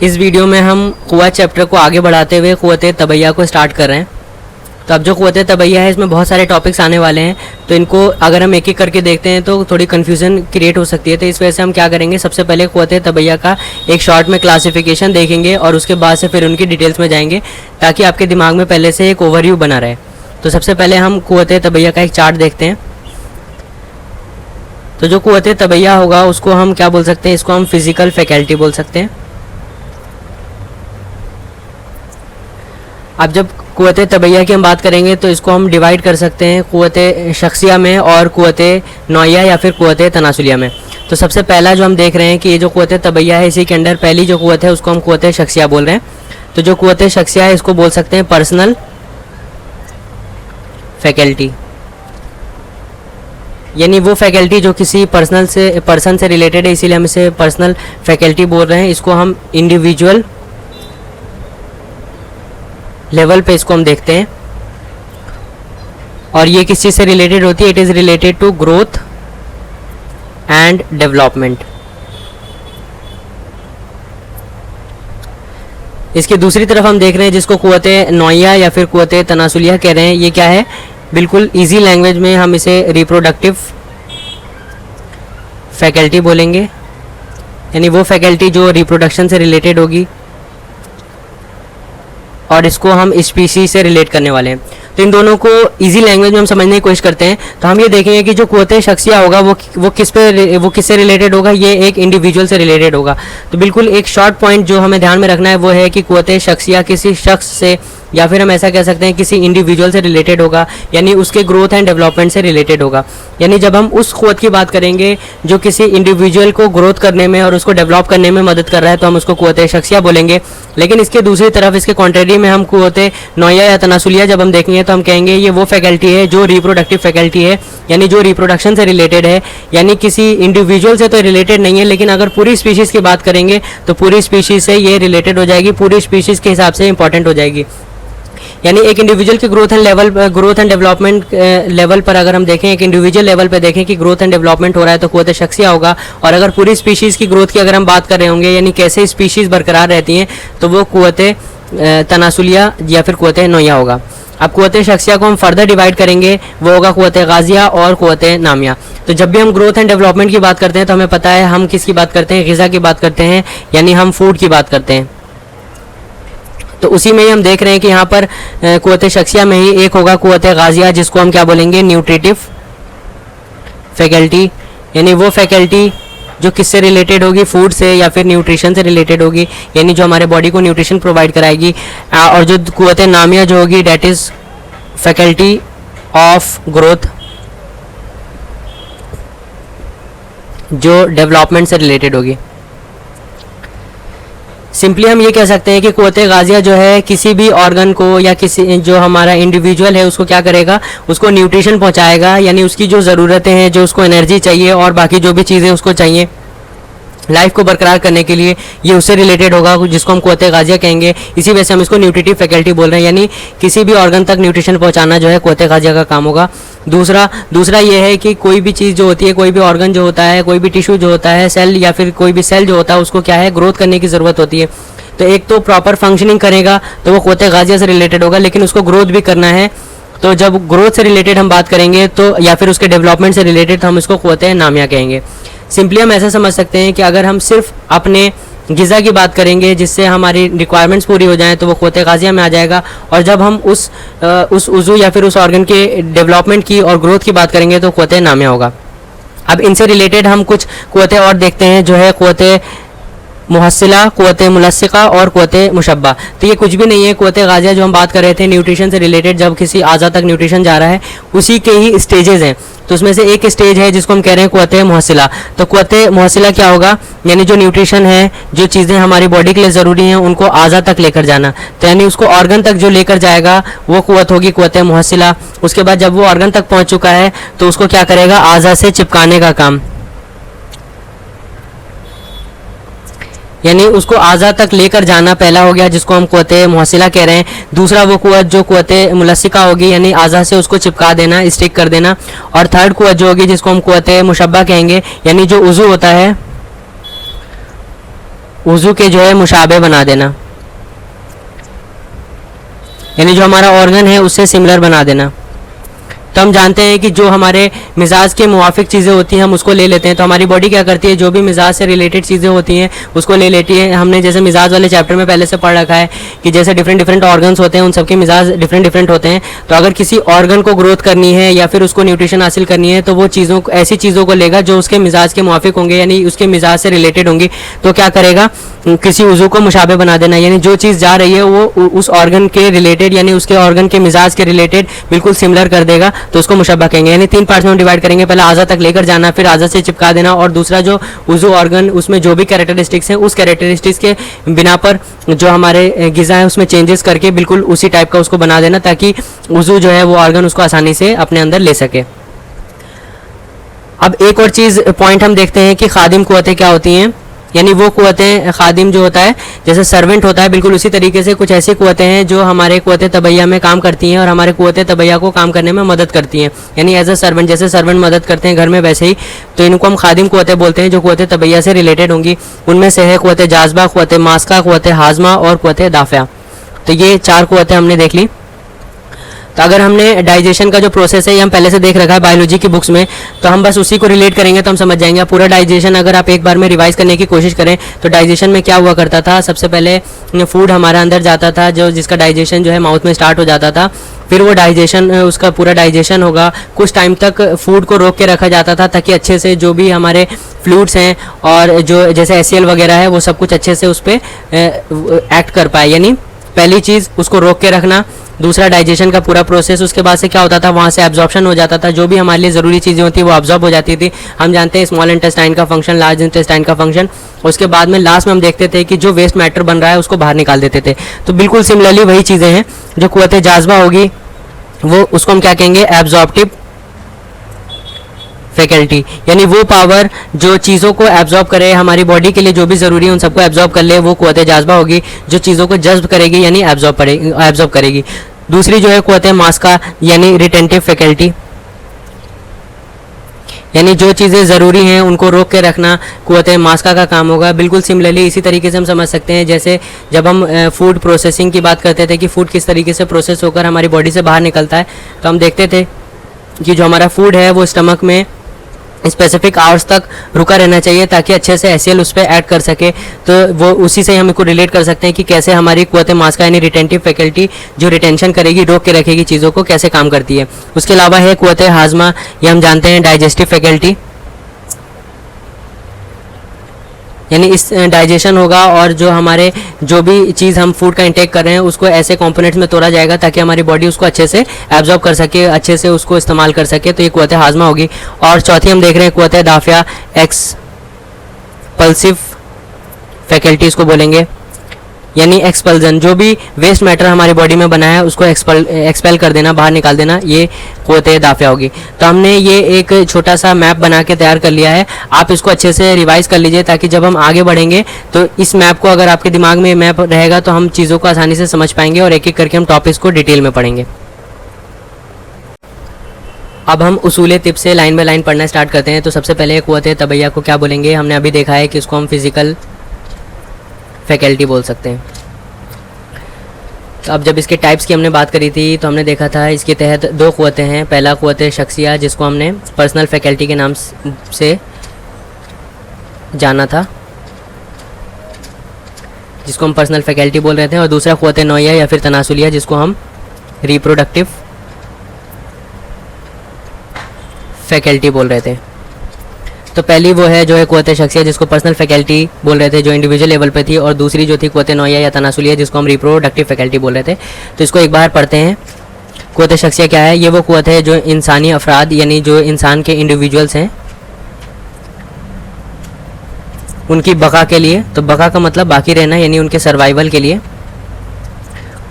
इस वीडियो में हम कुव्वा चैप्टर को आगे बढ़ाते हुए क़ुव्वत तबैया को स्टार्ट कर रहे हैं। तो अब जो क़ुव्वत तबैया है इसमें बहुत सारे टॉपिक्स आने वाले हैं, तो इनको अगर हम एक एक करके देखते हैं तो थोड़ी कन्फ्यूज़न क्रिएट हो सकती है। तो इस वजह से हम क्या करेंगे, सबसे पहले क़ुव्वत तबैया का एक शॉर्ट में क्लासिफिकेशन देखेंगे और उसके बाद से फिर उनकी डिटेल्स में जाएंगे, ताकि आपके दिमाग में पहले से एक ओवरव्यू बना रहे। तो सबसे पहले हम क़ुव्वत तबैया का एक चार्ट देखते हैं। तो जो क़ुव्वत तबैया होगा उसको हम क्या बोल सकते हैं, इसको हम फिज़िकल फैकल्टी बोल सकते हैं। अब जब क़ुव्वत तबैया की हम बात करेंगे तो इसको हम डिवाइड कर सकते हैं क़ुव्वत शख्सिया में और क़ुव्वत नौइया या फिर क़ुव्वत तनासुलिया में। तो सबसे पहला जो हम देख रहे हैं कि ये जो क़ुव्वत तबैया है, इसी के अंडर पहली जो क़ुव्वत है उसको हम क़ुव्वत शख्सिया बोल रहे हैं। तो जो क़ुव्वत शख्सिया है इसको बोल सकते हैं पर्सनल फैकल्टी, यानी वो फैकल्टी जो किसी पर्सन से रिलेटेड है, इसीलिए हम इसे पर्सनल फैकल्टी बोल रहे हैं। इसको हम इंडिविजुअल लेवल पे इसको हम देखते हैं, और ये किस चीज़ से रिलेटेड होती है, it is related to growth and development. इसकी दूसरी तरफ हम देख रहे हैं जिसको क़ुव्वत नौइया या फिर क़ुव्वत तनासुलिया कह रहे हैं। ये क्या है, बिल्कुल इजी लैंग्वेज में हम इसे रिप्रोडक्टिव फैकल्टी बोलेंगे, यानी वो फैकल्टी जो रिप्रोडक्शन से रिलेटेड होगी, और इसको हम स्पीशीज से रिलेट करने वाले हैं। तो इन दोनों को इजी लैंग्वेज में हम समझने की कोशिश करते हैं। तो हम ये देखेंगे कि जो क़ुव्वत शख्सिया होगा वो किससे रिलेटेड होगा, ये एक इंडिविजुअल से रिलेटेड होगा। तो बिल्कुल एक शॉर्ट पॉइंट जो हमें ध्यान में रखना है वो है कि क़ुव्वत शख्सिया किसी शख्स से, या फिर हम ऐसा कह सकते हैं किसी इंडिविजुअल से रिलेटेड होगा, यानी उसके ग्रोथ एंड डेवलपमेंट से रिलेटेड होगा। यानी जब हम उस क़ुव्वत की बात करेंगे जो किसी इंडिविजुअल को ग्रोथ करने में और उसको डेवलप करने में मदद कर रहा है, तो हम उसको क़ुव्वत शख्सिया बोलेंगे। लेकिन इसके दूसरी तरफ, इसके कॉन्ट्रेरी में हम क़ुव्वत नौइया या तनासुलिया जब हम देखेंगे तो हम कहेंगे ये वो फैकल्टी है जो रिप्रोडक्टिव फैकल्टी है, यानी जो रिप्रोडक्शन से रिलेटेड है, यानी किसी इंडिविजुअल से तो रिलेटेड नहीं है, लेकिन अगर पूरी स्पीशीज़ की बात करेंगे तो पूरी स्पीशीज़ से ये रिलेटेड हो जाएगी, पूरी स्पीशीज़ के हिसाब से इंपॉर्टेंट हो जाएगी। यानी एक इंडिविजुअल की ग्रोथ एंड डेवलपमेंट लेवल पर अगर हम देखें, एक इंडिविजुअल लेवल पे देखें कि ग्रोथ एंड डेवलपमेंट हो रहा है तो क़ुव्वत शख्सिया होगा। और अगर पूरी स्पीशीज़ की ग्रोथ की अगर हम बात कर रहे होंगे, यानी कैसे स्पीशीज़ बरकरार रहती हैं, तो वो क़ुव्वत तनासुलिया या फिर क़ुव्वत नौइया होगा। अब क़ुव्वत शख्सिया को हम फर्दर डिवाइड करेंगे, वो होगा क़ुव्वत गाज़िया और क़ुव्वत नामिया। तो जब भी हम ग्रोथ एंड डेवलपमेंट की बात करते हैं तो हमें पता है हम किसकी बात करते हैं, ग़िज़ा की बात करते हैं, यानी हम फूड की बात करते हैं। तो उसी में ही हम देख रहे हैं कि यहाँ पर क़ुव्वत शख्सिया में ही एक होगा क़ुव्वत गाज़िया, जिसको हम क्या बोलेंगे, न्यूट्रिटिव फैकल्टी, यानी वो फैकल्टी जो किससे रिलेटेड होगी, फूड से या फिर न्यूट्रिशन से रिलेटेड होगी, यानी जो हमारे बॉडी को न्यूट्रिशन प्रोवाइड कराएगी। और जो क़ुव्वत नामिया जो होगी, that is faculty of growth, जो डेवलपमेंट से रिलेटेड होगी। सिंपली हम ये कह सकते हैं कि क़ुव्वत गाज़िया जो है किसी भी ऑर्गन को या किसी जो हमारा इंडिविजुअल है उसको क्या करेगा, उसको न्यूट्रिशन पहुंचाएगा, यानी उसकी जो ज़रूरतें हैं, जो उसको एनर्जी चाहिए और बाकी जो भी चीज़ें उसको चाहिए लाइफ को बरकरार करने के लिए, ये उससे रिलेटेड होगा, जिसको हम क़ुव्वत गाज़िया कहेंगे। इसी वजह से हम इसको न्यूट्रिटिव फैकल्टी बोल रहे हैं, यानी किसी भी ऑर्गन तक न्यूट्रिशन पहुंचाना जो है क़ुव्वत गाज़िया का काम होगा। दूसरा ये है कि कोई भी चीज़ जो होती है, कोई भी ऑर्गन जो होता है, कोई भी टिश्यू जो होता है, सेल या फिर कोई भी सेल जो होता है, उसको क्या है, ग्रोथ करने की ज़रूरत होती है। तो एक तो प्रॉपर फंक्शनिंग करेगा तो वो क़ुव्वत गाज़िया से रिलेटेड होगा, लेकिन उसको ग्रोथ भी करना है। तो जब ग्रोथ से रिलेटेड हम बात करेंगे तो, या फिर उसके डेवलपमेंट से रिलेटेड, तो हम इसको क़ुव्वत नामिया कहेंगे। सिंपली हम ऐसा समझ सकते हैं कि अगर हम सिर्फ अपने ग़िज़ा की बात करेंगे जिससे हमारी रिक्वायरमेंट्स पूरी हो जाएं, तो वो क़ुव्वत गाज़िया में आ जाएगा। और जब हम उस उज़ू या फिर उस ऑर्गन के डेवलपमेंट की और ग्रोथ की बात करेंगे तो क़ुव्वत नामिया होगा। अब इनसे रिलेटेड हम कुछ क़ुव्वतें और देखते हैं, जो है क़ुव्वत मुहस्सिला, क़ुव्वत मुलस्सिका और क़ुव्वत मुशब्बा। तो ये कुछ भी नहीं है, क़ुव्वत गाज़िया जो हम बात कर रहे थे न्यूट्रिशन से रिलेटेड, जब किसी आज़ा तक न्यूट्रिशन जा रहा है, उसी के ही स्टेजेस हैं। तो उसमें से एक स्टेज है जिसको हम कह रहे हैं क़ुव्वत मुहस्सिला। तो क़ुव्वत मुहस्सिला क्या होगा, यानी जो न्यूट्रिशन है, जो चीज़ें हमारी बॉडी के लिए ज़रूरी हैं, उनको आज़ा तक लेकर जाना। तो यानी उसको ऑर्गन तक जो लेकर जाएगा वो क़ुव्वत होगी क़ुव्वत मुहस्सिला। उसके बाद जब वो ऑर्गन तक पहुँच चुका है तो उसको क्या करेगा, आज़ा से चिपकाने का काम, यानी उसको आज़ा तक लेकर जाना पहला हो गया, जिसको हम क़ुव्वत मुहस्सिला कह रहे हैं। दूसरा वो क़ुव्वत जो क़ुव्वत मुलस्सिका होगी, यानी आज़ा से उसको चिपका देना, स्टिक कर देना। और थर्ड क़ुव्वत जो होगी जिसको हम क़ुव्वत मुशब्बा कहेंगे, यानी जो उज़ू होता है वुज़ू के जो है मुशाबे बना देना, यानी जो हमारा ऑर्गन है उससे सिमिलर बना देना। तो हम जानते हैं कि जो हमारे मिजाज के मुवाफिक चीज़ें होती हैं हम उसको ले लेते हैं। तो हमारी बॉडी क्या करती है, जो भी मिजाज से रिलेटेड चीज़ें होती हैं उसको ले लेती है। हमने जैसे मिजाज वाले चैप्टर में पहले से पढ़ रखा है कि जैसे डिफरेंट डिफरेंट ऑर्गन्स होते हैं, उन सबके मिजाज डिफरेंट डिफरेंट होते हैं। तो अगर किसी ऑर्गन को ग्रोथ करनी है या फिर उसको न्यूट्रिशन हासिल करनी है तो वो चीज़ों ऐसी चीज़ों को लेगा जो उसके मिजाज के मुवाफिक होंगे, यानी उसके मिजाज से रिलेटेड होंगी। तो क्या करेगा, किसी उज़ू को मुशाबे बना देना, यानी जो चीज़ जा रही है वो उस ऑर्गन के रिलेटेड यानी उसके ऑर्गन के मिजाज के रिलेटेड बिल्कुल सिमिलर कर देगा, तो उसको मुशब्बा कहेंगे। यानी 3 पार्ट्स में हम डिवाइड करेंगे, पहले आज़ा तक लेकर जाना, फिर आज़ा से चिपका देना, और दूसरा जो उज़ू ऑर्गन उसमें जो भी कैरेक्टरिस्टिक्स हैं उस कैरेक्टरिस्टिक्स के बिना पर जो हमारे गिज़ा हैं उसमें चेंजेस करके बिल्कुल उसी टाइप का उसको बना देना, ताकि उज़ू जो है वो ऑर्गन उसको आसानी से अपने अंदर ले सके। अब एक और चीज़ पॉइंट हम देखते हैं कि खादिम कुव्वतें क्या होती हैं, यानी वो कुव्वतें, खादिम जो होता है जैसे सर्वेंट होता है, बिल्कुल उसी तरीके से कुछ ऐसी कुव्वतें हैं जो हमारे कुव्वत तबैया में काम करती हैं और हमारे कुव्वत तबैया को काम करने में मदद करती हैं। यानी एज अ सर्वेंट, जैसे सर्वेंट मदद करते हैं घर में वैसे ही, तो इनको हम खादिम कुव्वतें बोलते हैं जो कुव्वत तबैया से रिलेटेड होंगी। उनमें से है कुव्वत जाज़बा, कुव्वत मास्का, कुव्वत हाजमा और कुव्वत दाफ़िया। तो ये 4 कुव्वतें हमने देख ली। तो अगर हमने डाइजेशन का जो प्रोसेस है ये हम पहले से देख रखा है बायोलॉजी की बुक्स में, तो हम बस उसी को रिलेट करेंगे तो हम समझ जाएंगे। पूरा डाइजेशन अगर आप एक बार में रिवाइज करने की कोशिश करें तो डाइजेशन में क्या हुआ करता था, सबसे पहले फूड हमारा अंदर जाता था, जो जिसका डाइजेशन जो है माउथ में स्टार्ट हो जाता था। फिर वो डाइजेशन, उसका पूरा डाइजेशन होगा, कुछ टाइम तक फूड को रोक के रखा जाता था ताकि अच्छे से जो भी हमारे फ्लूइड्स हैं और जो जैसे एसियल वगैरह है वो सब कुछ अच्छे से उस पर एक्ट कर पाए। यानी पहली चीज़ उसको रोक के रखना, दूसरा डाइजेशन का पूरा प्रोसेस। उसके बाद से क्या होता था, वहाँ से एब्जॉर्प्शन हो जाता था, जो भी हमारे लिए ज़रूरी चीज़ें होती वो एब्जॉर्ब हो जाती थी। हम जानते हैं स्मॉल इंटेस्टाइन का फंक्शन, लार्ज इंटेस्टाइन का फंक्शन। उसके बाद में लास्ट में हम देखते थे कि जो वेस्ट मैटर बन रहा है उसको बाहर निकाल देते थे। तो बिल्कुल सिमिलरली वही चीज़ें हैं। जो कुव्वत जाज़बा होगी वो उसको हम क्या कहेंगे, एब्जॉर्प्टिव फैकल्टी, यानी वो पावर जो चीज़ों को एब्जॉर्ब करे, हमारी बॉडी के लिए जो भी ज़रूरी है उन सबको एब्जॉर्ब कर ले, वो कुव्वत जाज़बा होगी। जो चीज़ों को जज्ब करेगी यानी एब्जॉर्ब करेगी। दूसरी जो है कुव्वत मास्का यानी रिटेंटिव फैकल्टी, यानी जो चीज़ें ज़रूरी हैं उनको रोक के रखना कुव्वत मास्का का काम होगा। बिल्कुल सिमिलरली इसी तरीके से हम समझ सकते हैं, जैसे जब हम फूड प्रोसेसिंग की बात करते थे कि फ़ूड किस तरीके से प्रोसेस होकर हमारी बॉडी से बाहर निकलता है, तो हम देखते थे कि जो हमारा फूड है वो स्टमक में स्पेसिफिक आवर्स तक रुका रहना चाहिए ताकि अच्छे से एसियल उस पर ऐड कर सके। तो वो उसी से हम इसको रिलेट कर सकते हैं कि कैसे हमारी कुव्वत मास्का यानी रिटेंटिव फैकल्टी जो रिटेंशन करेगी, रोक के रखेगी चीज़ों को, कैसे काम करती है। उसके अलावा है कुव्वत हाजमा, ये हम जानते हैं डाइजेस्टिव फैकल्टी, यानी इस डाइजेशन होगा और जो हमारे जो भी चीज़ हम फूड का इंटेक कर रहे हैं उसको ऐसे कंपोनेंट्स में तोड़ा जाएगा ताकि हमारी बॉडी उसको अच्छे से एब्जॉर्ब कर सके, अच्छे से उसको इस्तेमाल कर सके। तो ये कुव्वत हाजमा होगी। और चौथी हम देख रहे हैं कुव्वत दाफ़िया, एक्सपल्सिव फैकल्टी इसको बोलेंगे, यानी एक्सपल्जन, जो भी वेस्ट मैटर हमारी बॉडी में बना है उसको एक्सपेल कर देना, बाहर निकाल देना, ये कुव्वत दाफ़िया होगी। तो हमने ये एक छोटा सा मैप बना के तैयार कर लिया है, आप इसको अच्छे से रिवाइज कर लीजिए ताकि जब हम आगे बढ़ेंगे तो इस मैप को, अगर आपके दिमाग में मैप रहेगा तो हम चीज़ों को आसानी से समझ पाएंगे और एक एक करके हम टॉपिक्स को डिटेल में पढ़ेंगे। अब हम उसूल तिब से लाइन बाय लाइन पढ़ना स्टार्ट करते हैं। तो सबसे पहले कुव्वत तबैया को क्या बोलेंगे, हमने अभी देखा है कि इसको हम फिज़िकल फैकल्टी बोल सकते हैं। तो अब जब इसके टाइप्स की हमने बात करी थी तो हमने देखा था इसके तहत 2 कुव्वतें हैं। पहला कुव्वत शख्सिया जिसको हमने पर्सनल फैकल्टी के नाम से जाना था, जिसको हम पर्सनल फैकल्टी बोल रहे थे, और दूसरा कुव्वत नौइया या फिर तनासुलिया जिसको हम रिप्रोडक्टिव फैकल्टी बोल रहे थे। तो पहली वो है जो है कुव्वत शख्सिया जिसको पर्सनल फैकल्टी बोल रहे थे जो इंडिविजुअल लेवल पे थी, और दूसरी जो थी कुव्वत नौइया या तनासुलिया जिसको हम रिप्रोडक्टिव फैकल्टी बोल रहे थे। तो इसको एक बार पढ़ते हैं। कुव्वत शख्सिया क्या है, ये वो कुव्वत है जो इंसानी अफराद यानी जो इंसान के इंडिविजुअल्स हैं उनकी बका के लिए, तो बका का मतलब बाकी रहना यानी उनके सर्वाइवल के लिए,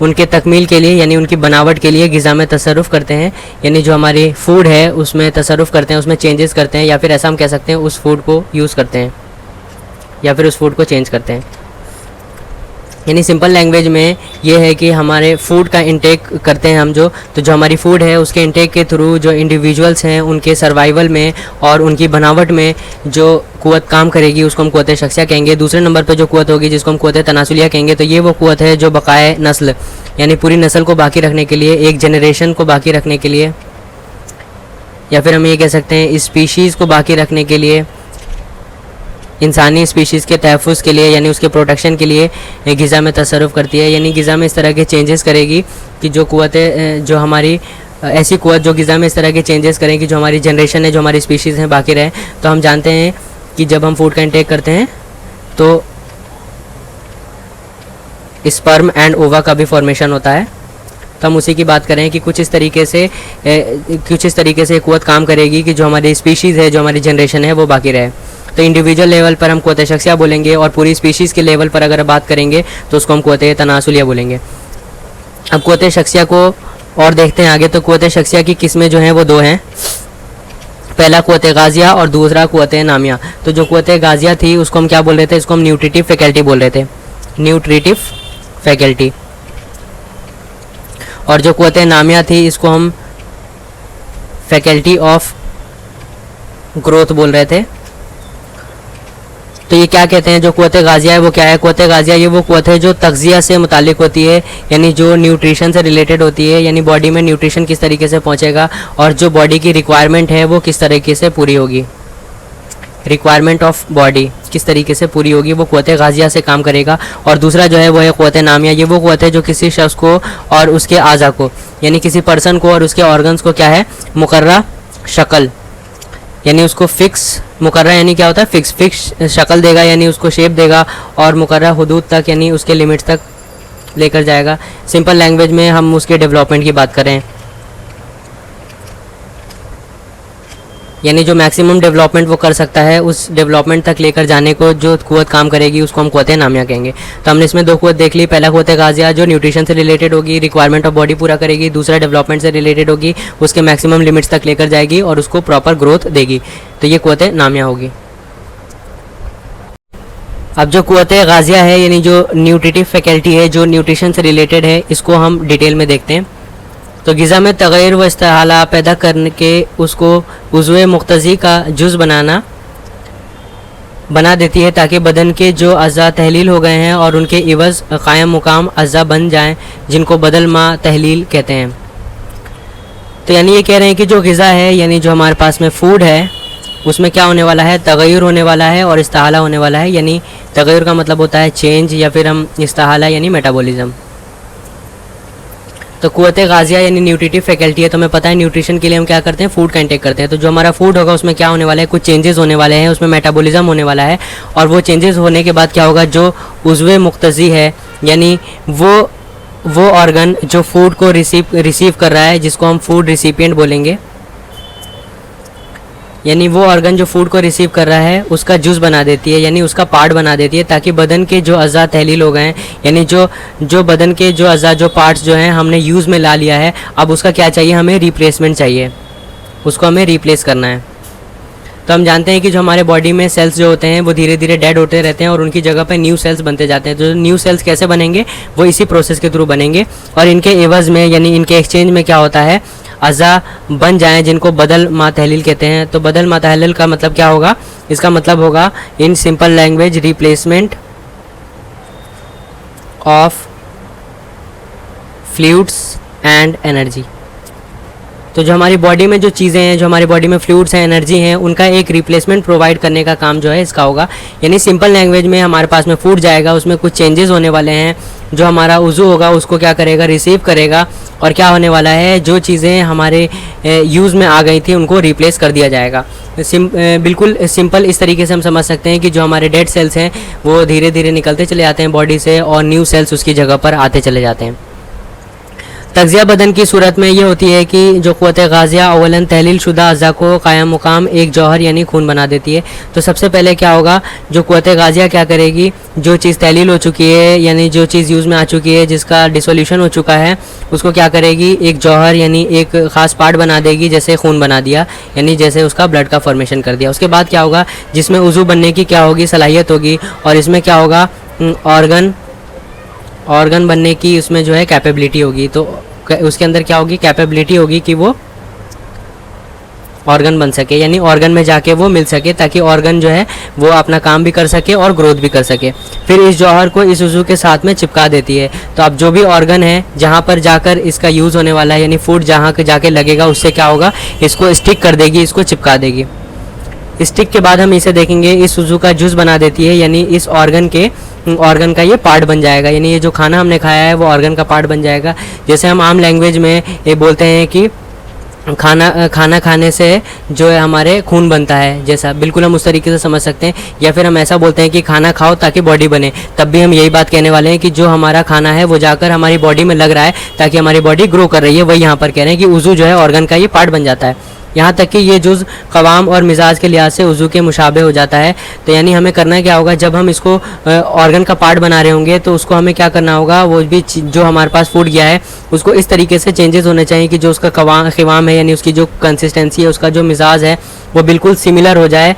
उनके तकमील के लिए यानी उनकी बनावट के लिए ग़िज़ा में तसर्रुफ़ करते हैं, यानी जो हमारी फूड है उसमें तसर्रुफ़ करते हैं, उसमें चेंजेस करते हैं, या फिर ऐसा हम कह सकते हैं उस फूड को यूज़ करते हैं या फिर उस फूड को चेंज करते हैं। यानी सिंपल लैंग्वेज में ये है कि हमारे फूड का इंटेक करते हैं हम तो जो हमारी फूड है उसके इंटेक के थ्रू जो इंडिविजुअल्स हैं उनके सर्वाइवल में और उनकी बनावट में जो क़ुव्वत काम करेगी उसको हम क़ुव्वत शख्सिया कहेंगे। दूसरे नंबर पे जो क़ुव्वत होगी जिसको हम क़ुव्वत तनासुलिया कहेंगे, तो ये वो क़ुव्वत है जो बकाए नस्ल यानी पूरी नस्ल को बाकी रखने के लिए, एक जनरेशन को बाकी रखने के लिए, या फिर हम ये कह सकते हैं स्पीशीज़ को बाकी रखने के लिए, इंसानी स्पीशीज़ के तहफ़्फ़ुज़ के लिए यानी उसके प्रोटेक्शन के लिए ग़िज़ा में तसर्रुफ़ करती है। यानी ग़िज़ा में इस तरह के चेंजेस करेगी कि जो क़ुव्वतें जो हमारी ऐसी क़ुव्वत जो ग़िज़ा में इस तरह के चेंजेस करेंगी जो हमारी जनरेशन है, जो हमारी स्पीशीज़ हैं बाकी रहे। तो हम जानते हैं कि जब हम फूड का इंटेक करते हैं तो स्पर्म एंड ओवा का भी फॉर्मेशन होता है। तो हम उसी की बात करें कि कुछ इस तरीके से क़ुव्वत काम करेगी कि जो हमारी स्पीशीज़ है, जो हमारी जनरेशन है वो बाकी रहे। तो इंडिविजुअल लेवल पर हम क़ुव्वत शख्सिया बोलेंगे और पूरी स्पीशीज़ के लेवल पर अगर बात करेंगे तो उसको हम क़ुव्वत तनासुलिया बोलेंगे। अब क़ुव्वत शख्सिया को और देखते हैं आगे। तो क़ुव्वत शख्सिया की किस्में जो हैं वो दो हैं, पहला क़ुव्वत गाज़िया और दूसरा क़ुव्वत नामिया। तो जो क़ुव्वत गाज़िया थी उसको हम क्या बोल रहे थे, इसको हम न्यूट्रिटिव फैकल्टी बोल रहे थे, न्यूट्रिटिव फैकल्टी। और जो क़ुव्वत नामिया थी इसको हम फैकल्टी ऑफ ग्रोथ बोल रहे थे। तो ये क्या कहते हैं, जो क़ुव्वत गाज़िया है वो क्या है, क़ुव्वत गाज़िया ये वो क़ुव्वत है जो तग़ज़िया से मुतालिक होती है, यानी जो न्यूट्रिशन से रिलेटेड होती है, यानी बॉडी में न्यूट्रिशन किस तरीके से पहुंचेगा और जो बॉडी की रिक्वायरमेंट है वो किस तरीके से पूरी होगी, रिक्वायरमेंट ऑफ बॉडी किस तरीके से पूरी होगी, वो क़ुव्वत गाज़िया से काम करेगा। और दूसरा जो है वो है क़ुव्वत नामिया। ये वो क़ुव्वत है जो किसी शख्स को और उसके आज़ा को यानी किसी पर्सन को और उसके ऑर्गन्स को क्या है, मुकर्रा शक्ल यानी उसको फिक्स, मुकर्रा यानी क्या होता है, फिक्स शक्ल देगा यानी उसको शेप देगा और मुकर्रा हुदूद तक यानी उसके लिमिट्स तक लेकर जाएगा। सिंपल लैंग्वेज में हम उसके डेवलपमेंट की बात करें यानी जो मैक्सिमम डेवलपमेंट वो कर सकता है उस डेवलपमेंट तक लेकर जाने को जो क़ुव्वत काम करेगी उसको हम क़ुव्वत नामिया कहेंगे। तो हमने इसमें दो क़ुव्वत देख ली, पहला क़ुव्वत गाज़िया जो न्यूट्रिशन से रिलेटेड होगी, रिक्वायरमेंट ऑफ बॉडी पूरा करेगी, दूसरा डेवलपमेंट से रिलेटेड होगी, उसके मैक्सिमम लिमिट्स तक लेकर जाएगी और उसको प्रॉपर ग्रोथ देगी। तो ये क़ुव्वत नामिया होगी। अब जो क़ुव्वत गाज़िया है यानी जो न्यूट्रिटिव फैकल्टी है जो न्यूट्रिशन से रिलेटेड है, इसको हम डिटेल में देखते हैं। तो ग़िज़ा में तग़य्युर व इस्तिहाला पैदा करने के उसको उज़्व मुक़्तज़ी का जुज़ बना देती है ताकि बदन के जो अज़ा तहलील हो गए हैं और उनके इवज़ क़ायम मुकाम अज़ा बन जाएं, जिनको बदल मा तहलील कहते हैं। तो यानी ये कह रहे हैं कि जो ग़िज़ा है यानी जो हमारे पास में फ़ूड है उसमें क्या होने वाला है, तग़य्युर होने वाला है और इस्तिहाला होने वाला है। यानी तग़य्युर का मतलब होता है चेंज या फिर हम इस्तिहाला यानी मेटाबॉलिज़्म। तो क़ुव्वत गाज़िया यानी न्यूट्रिटिव फैकल्टी है, तो हमें पता है न्यूट्रिशन के लिए हम क्या करते हैं, फूड का इंटेक करते हैं। तो जो हमारा फूड होगा उसमें क्या होने वाला है, कुछ चेंजेस होने वाले हैं, उसमें मेटाबॉलिज्म होने वाला है। और वो चेंजेस होने के बाद क्या होगा, जो उज़्व मुक़्तज़ी है यानी वो ऑर्गन जो फूड को रिसीव कर रहा है, जिसको हम फूड रिसिपिएंट बोलेंगे, यानी वो ऑर्गन जो फूड को रिसीव कर रहा है उसका जूस बना देती है यानी उसका पार्ट बना देती है, ताकि बदन के जो अज़ा तहलील हो गए हैं यानी जो बदन के जो अज़ा जो पार्ट्स जो हैं हमने यूज़ में ला लिया है, अब उसका क्या चाहिए, हमें रिप्लेसमेंट चाहिए, उसको हमें रिप्लेस करना है। तो हम जानते हैं कि जो हमारे बॉडी में सेल्स जो होते हैं वो धीरे धीरे डेड होते रहते हैं और उनकी जगह पे न्यू सेल्स बनते जाते हैं। तो न्यू सेल्स कैसे बनेंगे, वो इसी प्रोसेस के थ्रू बनेंगे। और इनके एवज़ में यानी इनके एक्सचेंज में क्या होता है, अज़ा बन जाएं जिनको बदल मा तहलील कहते हैं। तो बदल मा तहलील का मतलब क्या होगा, इसका मतलब होगा in simple language replacement of fluids and energy. तो जो हमारी बॉडी में जो चीज़ें हैं, जो हमारी बॉडी में फ्लूइड्स हैं, एनर्जी हैं, उनका एक रिप्लेसमेंट प्रोवाइड करने का काम जो है इसका होगा। यानी सिंपल लैंग्वेज में हमारे पास में फूड जाएगा, उसमें कुछ चेंजेस होने वाले हैं, जो हमारा उज़ू होगा उसको क्या करेगा, रिसीव करेगा, और क्या होने वाला है, जो चीज़ें हमारे यूज़ में आ गई थी उनको रिप्लेस कर दिया जाएगा। बिल्कुल सिंपल इस तरीके से हम समझ सकते हैं कि जो हमारे डेड सेल्स हैं वो धीरे धीरे निकलते चले जाते हैं बॉडी से और न्यू सेल्स उसकी जगह पर आते चले जाते हैं। तग़ज़िया बदन की सूरत में ये होती है कि जो क़ुव्वत गाज़िया अवलन तहलील शुदा अज़ा को कायम मुकाम एक जौहर यानी खून बना देती है। तो सबसे पहले क्या होगा, जो क़ुव्वत गाज़िया क्या करेगी, जो चीज़ तहलील हो चुकी है यानी जो चीज़ यूज़ में आ चुकी है, जिसका डिसोल्यूशन हो चुका है, उसको क्या करेगी, एक जौहर यानी एक ख़ास पार्ट बना देगी, जैसे खून बना दिया यानी जैसे उसका ब्लड का फॉर्मेशन कर दिया। उसके बाद क्या होगा, जिसमें उज़ू बनने की क्या होगी, सलाहियत होगी, और इसमें क्या होगा, ऑर्गन ऑर्गन बनने की उसमें जो है कैपेबिलिटी होगी, तो उसके अंदर क्या होगी, कैपेबिलिटी होगी कि वो ऑर्गन बन सके, यानी ऑर्गन में जाके वो मिल सके ताकि ऑर्गन जो है वो अपना काम भी कर सके और ग्रोथ भी कर सके। फिर इस जौहर को इस उज़ू के साथ में चिपका देती है। तो अब जो भी ऑर्गन है जहाँ पर जाकर इसका यूज़ होने वाला है, यानी फूड जहाँ जाके लगेगा, उससे क्या होगा, इसको स्टिक कर देगी, इसको चिपका देगी। स्टिक के बाद हम इसे देखेंगे, इस उज़ू का जूस बना देती है, यानी इस ऑर्गन का ये पार्ट बन जाएगा, यानी ये जो खाना हमने खाया है वो ऑर्गन का पार्ट बन जाएगा। जैसे हम आम लैंग्वेज में ये बोलते हैं कि खाना खाने से जो है हमारे खून बनता है, जैसा बिल्कुल हम उस तरीके से समझ सकते हैं। या फिर हम ऐसा बोलते हैं कि खाना खाओ ताकि बॉडी बने, तब भी हम यही बात कहने वाले हैं कि जो हमारा खाना है वो जाकर हमारी बॉडी में लग रहा है ताकि हमारी बॉडी ग्रो कर रही है, वही यहाँ पर कह रहे हैं कि उज़ू जो है ऑर्गन का ये पार्ट बन जाता है। यहाँ तक कि ये जुज़ क़वाम और मिजाज के लिहाज से उज़ू के मुशाबे हो जाता है। तो यानी हमें करना क्या होगा, जब हम इसको ऑर्गन का पार्ट बना रहे होंगे तो उसको हमें क्या करना होगा, वो भी जो हमारे पास फूड गया है उसको इस तरीके से चेंजेस होने चाहिए कि जो उसका क़वाम है, यानी उसकी जो कंसिस्टेंसी है, उसका जो मिजाज है वो बिल्कुल सिमिलर हो जाए।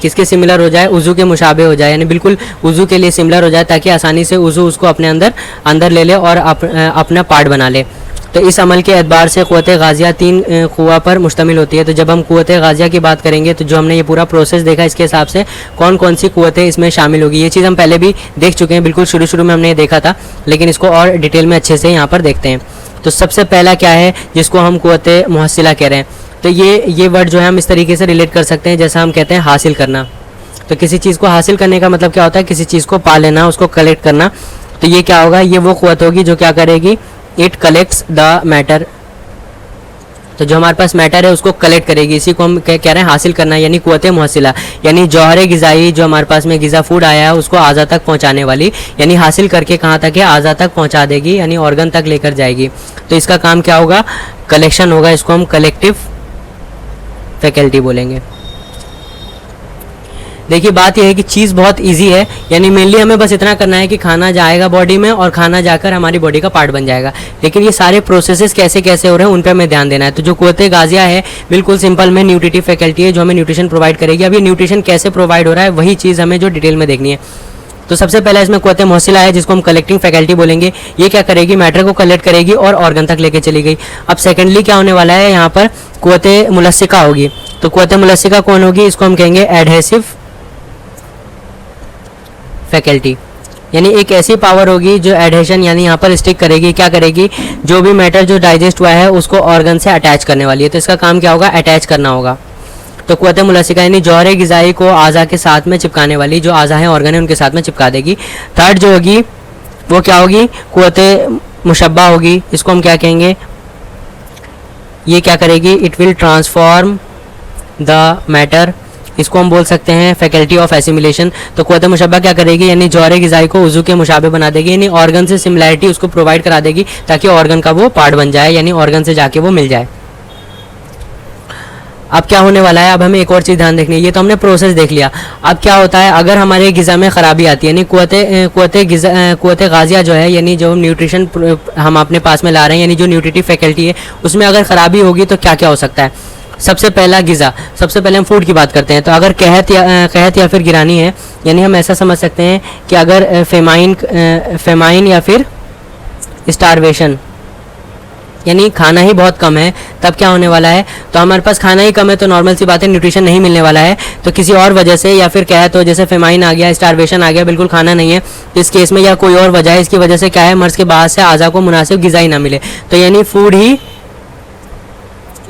किसके सिमिलर हो जाए, उज़ू के मुशाबे हो जाए, यानी बिल्कुल उज़ू के लिए सिमिलर हो जाए ताकि आसानी से उज़ू उसको अपने अंदर ले ले और अपना पार्ट बना ले। तो इस अमल के एतबार से क़ुव्वत गाज़िया 3 क़ुव्वा पर मुश्तमिल होती है। तो जब हम क़ुव्वत गाज़िया की बात करेंगे तो जो हमने ये पूरा प्रोसेस देखा, इसके हिसाब से कौन कौन सी क़ुव्वतें इसमें शामिल होगी, ये चीज़ हम पहले भी देख चुके हैं, बिल्कुल शुरू में हमने ये देखा था, लेकिन इसको और डिटेल में अच्छे से यहाँ पर देखते हैं। तो सबसे पहला क्या है जिसको हम क़ुव्वत मुहस्सिला कह रहे हैं, तो ये वर्ड जो है हम इस तरीके से रिलेट कर सकते हैं, जैसा हम कहते हैं हासिल करना। तो किसी चीज़ को हासिल करने का मतलब क्या होता है, किसी चीज़ को पा लेना, उसको कलेक्ट करना। तो ये क्या होगा, ये वो क़ुव्वत होगी जो क्या करेगी, इट कलेक्ट्स द मैटर। तो जो हमारे पास मैटर है उसको कलेक्ट करेगी, इसी को हम कह रहे हैं हासिल करना, यानी क़ुव्वत मुहस्सिला, यानी जौहर ग़िज़ाई जो हमारे पास में ग़िज़ा फूड आया है उसको आज़ा तक पहुंचाने वाली, यानी हासिल करके कहाँ तक है, आज़ा तक पहुंचा देगी, यानी ऑर्गन तक लेकर जाएगी। तो इसका काम क्या होगा, कलेक्शन होगा, इसको हम कलेक्टिव फैकल्टी बोलेंगे। देखिए बात यह है कि चीज़ बहुत इजी है, यानी मेनली हमें बस इतना करना है कि खाना जाएगा बॉडी में और खाना जाकर हमारी बॉडी का पार्ट बन जाएगा। लेकिन ये सारे प्रोसेसेस कैसे कैसे हो रहे हैं उन पर हमें ध्यान देना है। तो जो क़ुव्वत गाज़िया है बिल्कुल सिंपल में न्यूट्रिटिव फैकल्टी है जो हमें न्यूट्रिशन प्रोवाइड करेगी। अब ये न्यूट्रिशन कैसे प्रोवाइड हो रहा है वही चीज़ हमें जो डिटेल में देखनी है। तो सबसे पहले इसमें क़ुव्वत मुहस्सिला है जिसको हम कलेक्टिंग फैकल्टी बोलेंगे। ये क्या करेगी, मैटर को कलेक्ट करेगी और ऑर्गन तक लेके चली गई। अब सेकेंडली क्या होने वाला है, यहाँ पर क़ुव्वत मुलस्सिका होगी। तो क़ुव्वत मुलस्सिका कौन होगी, इसको हम कहेंगे एडहेसिव फैकल्टी, यानी एक ऐसी पावर होगी जो एडहेशन यानी यहाँ पर स्टिक करेगी। क्या करेगी, जो भी मैटर जो डाइजेस्ट हुआ है उसको ऑर्गन से अटैच करने वाली है। तो इसका काम क्या होगा, अटैच करना होगा। तो क़ुव्वत मुलस्सिका यानी जौहर ग़िज़ाई को आज़ा के साथ में चिपकाने वाली, जो आज़ा है ऑर्गन है उनके साथ में चिपका देगी। थर्ड जो होगी वो क्या होगी, क़ुव्वत मुशब्बा होगी। इसको हम क्या कहेंगे, ये क्या करेगी, it will transform the matter. इसको हम बोल सकते हैं फैकल्टी ऑफ एसिमिलेशन। तो क़ुव्वत मुशब्बा क्या करेगी, यानी जौहर ग़िज़ाई को उज़ू के मुशाबे बना देगी, यानी ऑर्गन से सिमिलैरिटी उसको प्रोवाइड करा देगी ताकि ऑर्गन का वो पार्ट बन जाए, यानी ऑर्गन से जाके वो मिल जाए। अब क्या होने वाला है, अब हमें एक और चीज़ ध्यान देखनी है। ये तो हमने प्रोसेस देख लिया। अब क्या होता है अगर हमारे ग़िज़ा में ख़राबी आती है, यानी क़ुव्वत गाज़िया जो है, यानी जो न्यूट्रिशन हम अपने पास में ला रहे हैं, यानी जो न्यूट्रिटिव फैकल्टी है उसमें अगर ख़राबी होगी तो क्या क्या हो सकता है। सबसे पहला ग़िज़ा, सबसे पहले हम फूड की बात करते हैं। तो अगर कहत या फिर गिरानी है, यानी हम ऐसा समझ सकते हैं कि अगर फेमाइन या फिर स्टारवेशन, यानी खाना ही बहुत कम है, तब क्या होने वाला है। तो हमारे पास खाना ही कम है तो नॉर्मल सी बात है न्यूट्रिशन नहीं मिलने वाला है। तो किसी और वजह से या फिर कहत हो, जैसे फेमाइन आ गया, स्टारवेशन आ गया, बिल्कुल खाना नहीं है, तो इस केस में या कोई और वजह है, इसकी वजह से क्या है, मर्ज़ के बाहर से आज़ा को मुनासिब ग़िज़ा ही ना मिले, तो यानी फूड ही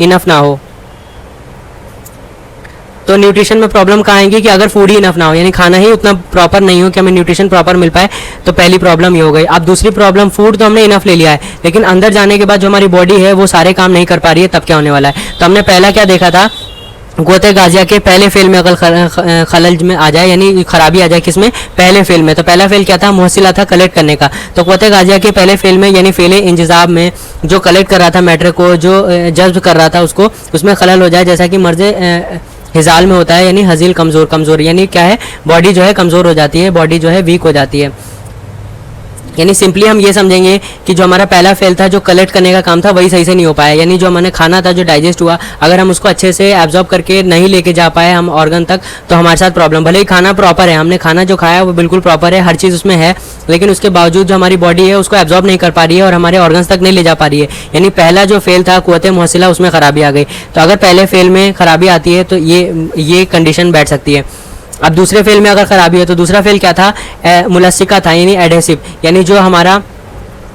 इनफ ना हो। तो न्यूट्रिशन में प्रॉब्लम कहाँ आएगी कि अगर फूड ही इनफ ना हो, यानी खाना ही उतना प्रॉपर नहीं हो कि हमें न्यूट्रिशन प्रॉपर मिल पाए, तो पहली प्रॉब्लम ये हो गई। अब दूसरी प्रॉब्लम, फूड तो हमने इनफ ले लिया है लेकिन अंदर जाने के बाद जो हमारी बॉडी है वो सारे काम नहीं कर पा रही है, तब क्या होने वाला है। तो हमने पहला क्या देखा था, क़ुव्वत गाज़िया के पहले फेल में अगर खलल में आ जाए, यानी खराबी आ जाए किसमें, पहले फेल में। तो पहला फेल क्या था, मुहस्सिला था, कलेक्ट करने का। तो क़ुव्वत गाज़िया के पहले फेल में यानी फेल इंतज़ाब में जो कलेक्ट कर रहा था मैटर को, जो जज्ब कर रहा था उसको, उसमें खलल हो जाए, जैसा कि मर्ज़ हिजाल में होता है, यानी हजील कमज़ोर, यानी क्या है, बॉडी जो है कमज़ोर हो जाती है, बॉडी जो है वीक हो जाती है। यानी सिंपली हम ये समझेंगे कि जो हमारा पहला फेल था, जो कलेक्ट करने का काम था, वही सही से नहीं हो पाया। यानी जो हमने खाना था, जो डाइजेस्ट हुआ, अगर हम उसको अच्छे से एब्जॉर्ब करके नहीं लेके जा पाए हम ऑर्गन तक, तो हमारे साथ प्रॉब्लम। भले ही खाना प्रॉपर है, हमने खाना जो खाया वो बिल्कुल प्रॉपर है, हर चीज़ उसमें है, लेकिन उसके बावजूद जो हमारी बॉडी है उसको एब्जॉर्ब नहीं कर पा रही है और हमारे ऑर्गन्स तक नहीं ले जा पा रही है। यानी पहला जो फेल था कुव्वत मुहसिला, उसमें खराबी आ गई। तो अगर पहले फेल में खराबी आती है तो ये कंडीशन बैठ सकती है। अब दूसरे फेल में अगर खराबी है तो दूसरा फेल क्या था, मुलसिका था, यानी एडहेसिव, यानी जो हमारा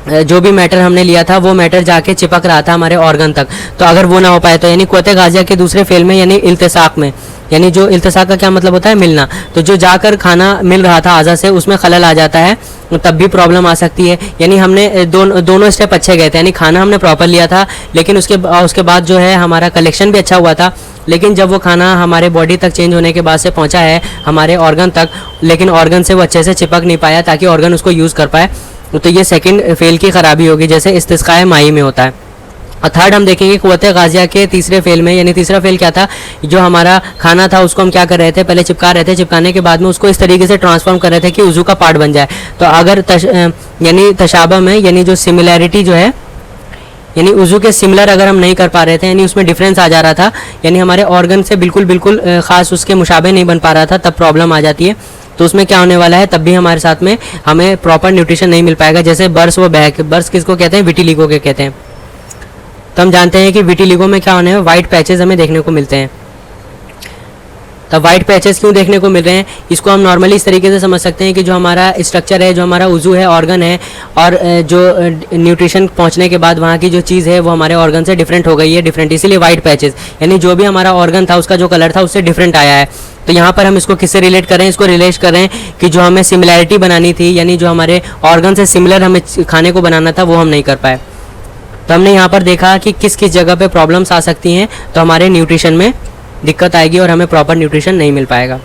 जो भी मैटर हमने लिया था वो मैटर जाके चिपक रहा था हमारे ऑर्गन तक। तो अगर वो ना हो पाए तो यानी कुव्वत गाजिया के दूसरे फेल में, यानी इल्तिसाक में, यानी जो इल्तिसाक का क्या मतलब होता है, मिलना, तो जो जाकर खाना मिल रहा था आज़ा से उसमें खलल आ जाता है, तब भी प्रॉब्लम आ सकती है। यानी हमने दोनों स्टेप अच्छे गए थे, यानी खाना हमने प्रॉपर लिया था, लेकिन उसके बाद जो है हमारा कलेक्शन भी अच्छा हुआ था, लेकिन जब वो खाना हमारे बॉडी तक चेंज होने के बाद से पहुंचा है हमारे ऑर्गन तक, लेकिन ऑर्गन से वो अच्छे से चिपक नहीं पाया ताकि ऑर्गन उसको यूज़ कर पाए, तो ये सेकंड फेल की खराबी होगी, जैसे इस्तिस्काए माई में होता है। और थर्ड हम देखेंगे कुव्वत गाजिया के तीसरे फेल में, यानी तीसरा फेल क्या था, जो हमारा खाना था उसको हम क्या कर रहे थे, पहले चिपका रहे थे, चिपकाने के बाद में उसको इस तरीके से ट्रांसफॉर्म कर रहे थे कि उज़ू का पार्ट बन जाए। तो अगर यानी तशाबा में, यानी जो सिमिलैरिटी जो है, यानी उज़ू के सिमिलर अगर हम नहीं कर पा रहे थे, यानी उसमें डिफरेंस आ जा रहा था, यानी हमारे ऑर्गन से बिल्कुल ख़ास उसके मुशाबे नहीं बन पा रहा था, तब प्रॉब्लम आ जाती है। तो उसमें क्या होने वाला है, तब भी हमारे साथ में हमें प्रॉपर न्यूट्रिशन नहीं मिल पाएगा। जैसे बर्स व बैक, बर्स किसको कहते हैं, विटिलिगो के कहते हैं। तो हम जानते हैं कि विटिलिगो में क्या होने है, वाइट पैचेस हमें देखने को मिलते हैं। तब वाइट पैचेस क्यों देखने को मिल रहे हैं, इसको हम नॉर्मली इस तरीके से समझ सकते हैं कि जो हमारा स्ट्रक्चर है, जो हमारा उज़ू है, ऑर्गन है, और जो न्यूट्रिशन पहुंचने के बाद वहाँ की जो चीज़ है वो हमारे ऑर्गन से डिफरेंट हो गई है, डिफरेंट, इसीलिए वाइट पैचेस, यानी जो भी हमारा ऑर्गन था उसका जो कलर था उससे डिफरेंट आया है। तो यहाँ पर हम इसको किससे रिलेट करें, इसको रिलेट करें कि जो हमें सिमिलैरिटी बनानी थी, यानी जो हमारे ऑर्गन से सिमिलर हमें खाने को बनाना था वो हम नहीं कर पाए। तो हमने यहाँ पर देखा कि किस किस जगह पे प्रॉब्लम्स आ सकती हैं, तो हमारे न्यूट्रिशन में दिक्कत आएगी और हमें प्रॉपर न्यूट्रिशन नहीं मिल पाएगा।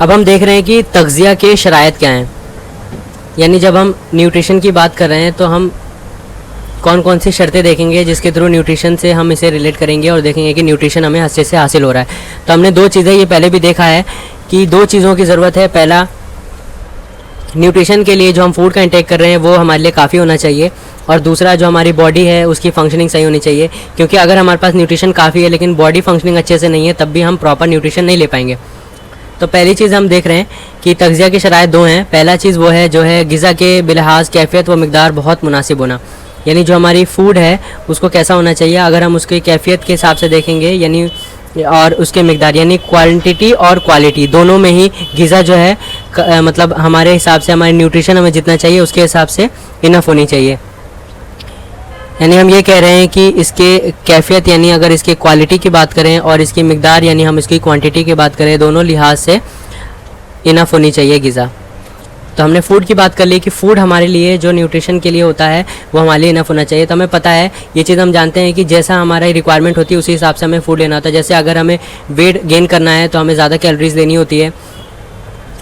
अब हम देख रहे हैं कि तग़ज़िया के शराइत क्या हैं, यानी जब हम न्यूट्रिशन की बात कर रहे हैं तो हम कौन कौन सी शर्तें देखेंगे जिसके थ्रू न्यूट्रिशन से हम इसे रिलेट करेंगे और देखेंगे कि न्यूट्रिशन हमें अच्छे से हासिल हो रहा है। तो हमने दो चीज़ें ये पहले भी देखा है कि दो चीज़ों की ज़रूरत है। पहला, न्यूट्रिशन के लिए जो हम फूड का इंटेक कर रहे हैं वो हमारे लिए काफ़ी होना चाहिए, और दूसरा जो हमारी बॉडी है उसकी फंक्शनिंग सही होनी चाहिए, क्योंकि अगर हमारे पास न्यूट्रिशन काफ़ी है लेकिन बॉडी फंक्शनिंग अच्छे से नहीं है तब भी हम प्रॉपर न्यूट्रिशन नहीं ले पाएंगे। तो पहली चीज़ हम देख रहे हैं कि तग़ज़िया की शराइत दो हैं। पहला चीज़ वो है जो है ग़िज़ा के बिलिहाज कैफ़ियत व मिक़दार बहुत मुनासिब होना, यानी जो हमारी फूड है उसको कैसा होना चाहिए, अगर हम उसकी कैफ़ियत के हिसाब से देखेंगे, यानी और उसके मिक़दार, यानी क्वांटिटी और क्वालिटी दोनों में ही ग़िज़ा जो है मतलब हमारे हिसाब से हमारी न्यूट्रिशन हमें जितना चाहिए उसके हिसाब से इनफ होनी चाहिए। यानी हम ये कह रहे हैं कि इसके कैफ़ियत, यानी अगर इसकी क्वालिटी की बात करें, और इसकी मिक़दार यानी हम इसकी क्वांटिटी की बात करें, दोनों लिहाज से इनफ होनी चाहिए ग़िज़ा। तो हमने फ़ूड की बात कर ली कि फ़ूड हमारे लिए जो न्यूट्रिशन के लिए होता है वो हमारे लिए इनफ होना चाहिए। तो हमें पता है, ये चीज़ हम जानते हैं कि जैसा हमारा रिक्वायरमेंट होती है उसी हिसाब से हमें फ़ूड लेना होता है। जैसे अगर हमें वेट गेन करना है तो हमें ज़्यादा कैलोरीज़ लेनी होती है,